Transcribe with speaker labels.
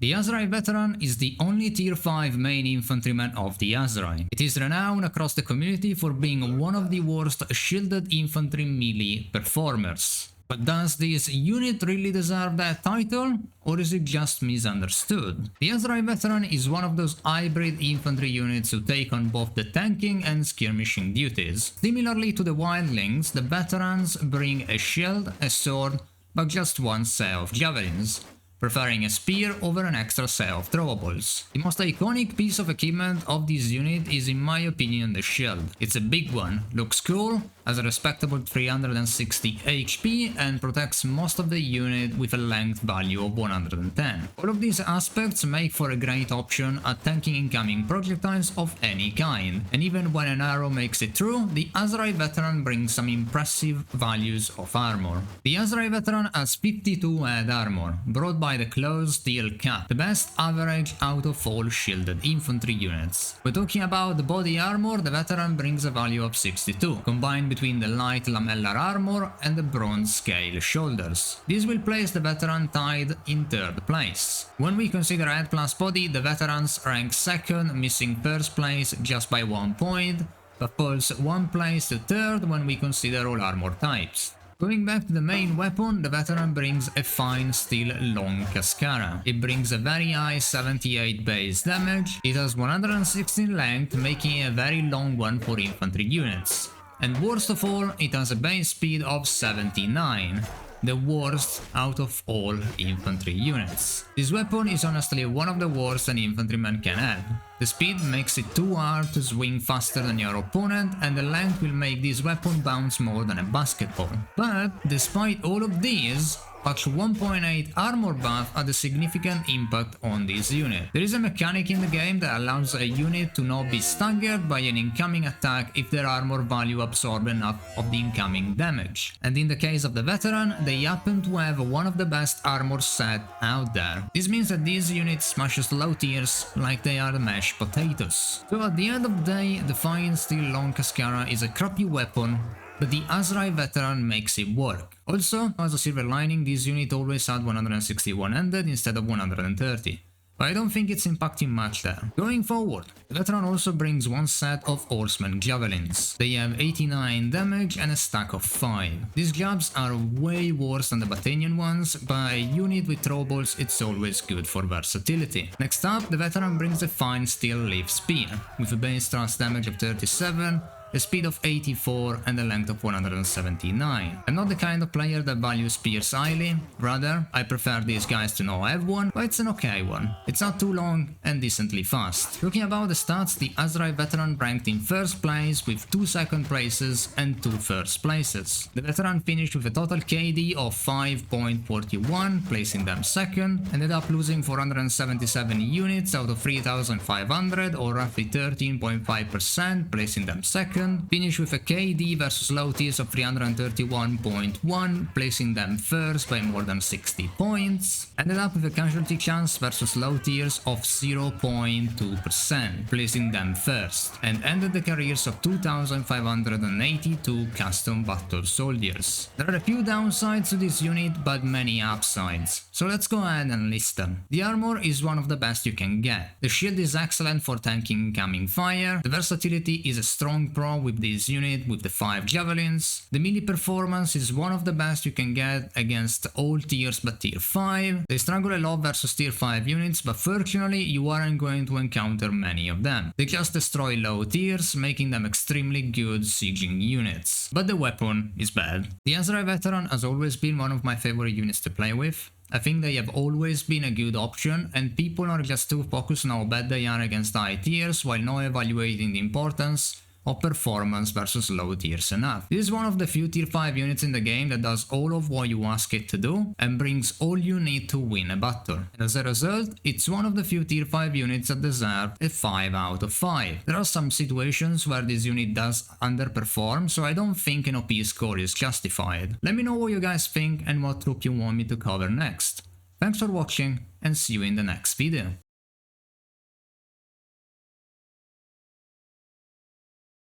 Speaker 1: The Aserai Veteran is the only tier 5 main infantryman of the Aserai. It is renowned across the community for being one of the worst shielded infantry melee performers. But does this unit really deserve that title, or is it just misunderstood? The Aserai Veteran is one of those hybrid infantry units who take on both the tanking and skirmishing duties. Similarly to the wildlings, the veterans bring a shield, a sword, but just one set of javelins, preferring a spear over an extra set of throwables. The most iconic piece of equipment of this unit is in my opinion the shield. It's a big one, looks cool, has a respectable 360 HP and protects most of the unit with a length value of 110. All of these aspects make for a great option at tanking incoming projectiles of any kind, and even when an arrow makes it through, the Aserai Veteran brings some impressive values of armor. The Aserai Veteran has 52 head armor, brought by the closed steel cap, the best average out of all shielded infantry units. When talking about the body armor, the Veteran brings a value of 62, combined between the light lamellar armor and the bronze scale shoulders. This will place the Veteran tied in 3rd place. When we consider head plus body, the Veterans rank 2nd, missing 1st place just by 1 point, but falls 1 place to 3rd when we consider all armor types. Going back to the main weapon, the Veteran brings a fine steel long cascara. It brings a very high 78 base damage, it has 116 length, making it a very long one for infantry units. And worst of all, it has a base speed of 79, the worst out of all infantry units. This weapon is honestly one of the worst an infantryman can have. The speed makes it too hard to swing faster than your opponent, and the length will make this weapon bounce more than a basketball. But despite all of these, patch 1.8 armor buff had a significant impact on this unit. There is a mechanic in the game that allows a unit to not be staggered by an incoming attack if their armor value absorbs enough of the incoming damage. And in the case of the Veteran, they happen to have one of the best armor set out there. This means that this unit smashes low tiers like they are mashed potatoes. So at the end of the day, the fine steel long cascara is a crappy weapon, but the Aserai Veteran makes it work. Also, as a silver lining, this unit always had 161 ended instead of 130. But I don't think it's impacting much there. Going forward, the Veteran also brings one set of Horseman Javelins. They have 89 damage and a stack of 5. These jabs are way worse than the Battanian ones, but a unit with throwables it's always good for versatility. Next up, the Veteran brings a fine steel leaf spear, with a base thrust damage of 37, a speed of 84 and a length of 179. I'm not the kind of player that values spears highly, rather I prefer these guys to not have one, but it's an okay one. It's not too long and decently fast. Looking about the stats, the Aserai Veteran ranked in 1st place with 2 2nd places and 2 1st places. The Veteran finished with a total KD of 5.41, placing them 2nd, ended up losing 477 units out of 3,500 or roughly 13.5%, placing them 2nd. Finished with a KD versus low tiers of 331.1, placing them 1st by more than 60 points. Ended up with a casualty chance versus low tiers of 0.2%, placing them 1st. And ended the careers of 2,582 custom battle soldiers. There are a few downsides to this unit, but many upsides. So let's go ahead and list them. The armor is one of the best you can get. The shield is excellent for tanking incoming fire. The versatility is a strong pro with this unit with the 5 javelins. The melee performance is one of the best you can get against all tiers but tier 5. They struggle a lot versus tier 5 units, but fortunately you aren't going to encounter many of them. They just destroy low tiers, making them extremely good sieging units. But the weapon is bad. The Aserai Veteran has always been one of my favorite units to play with. I think they have always been a good option, and people are just too focused on how bad they are against high tiers while not evaluating the importance of performance versus low tiers enough. This is one of the few tier 5 units in the game that does all of what you ask it to do and brings all you need to win a battle. And as a result, it's one of the few tier 5 units that deserve a 5 out of 5. There are some situations where this unit does underperform, so I don't think an OP score is justified. Let me know what you guys think and what troop you want me to cover next. Thanks for watching and see you in the next video.